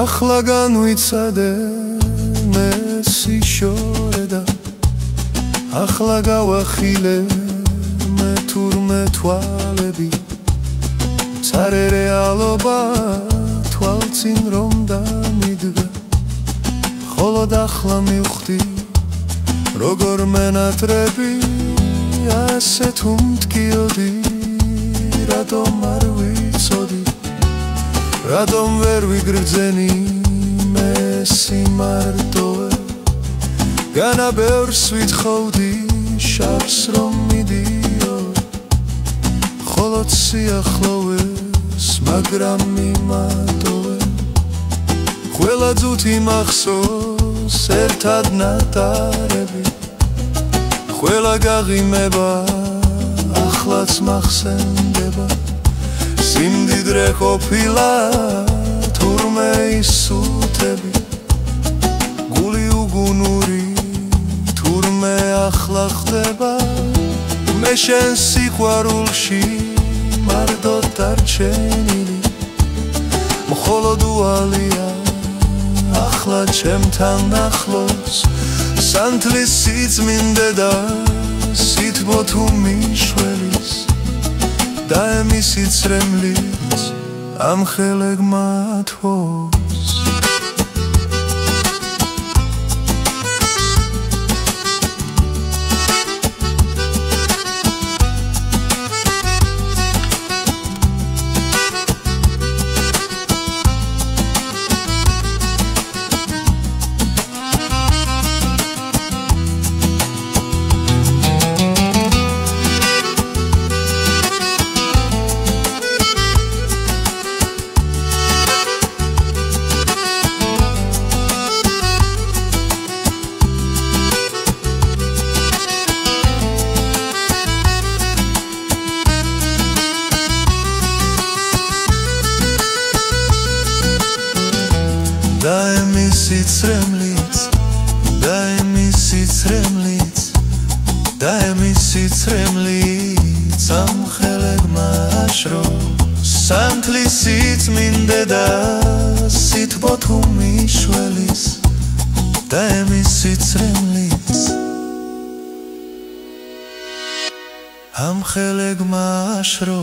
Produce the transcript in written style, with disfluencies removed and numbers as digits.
ახლა განვიცადე მე სიშორე და ახლა გავახილე მე თურმე თვალები წარე რეალობა თვალწინ რომ დამიდგა ხოლო ახლა მივხვდი როგორ მენატრები ასე თუ მткиოდი რატომ არ ვიცოდი რატომ ვერ ვიგრძენი მე სიმარტოვე განა ბევრს ვითხოვდი შარს რომ მიდიო ხოლო სიახლოვეს მაგრამ მიმატოვე ყველა ძუთი მახსოვს ერთად ნატარები ყველა გაღიმება ახლაც მახსენდება სიმდიდრე ყოფილა თურმე ისუთები გული უგუნური თურმე ახლა ხდება მე შენ სიყვარულში მარტოდ დარჩენილი მხოლოდ უალია ახლა ჩემთან ახლოს სანთლის სიწმინდე და სითბო თუ მიშველის და ემისი ცრემლიც ამხელე გმათვოს და ემისი ცრემლიც და ემისი ცრემლიც და ემისი ცრემლიც ამხელე გმაშრო სანთლის სიწმინდე და სითბო თუ მიშველის და ემისი ცრემლიც ამხელე გმაშრო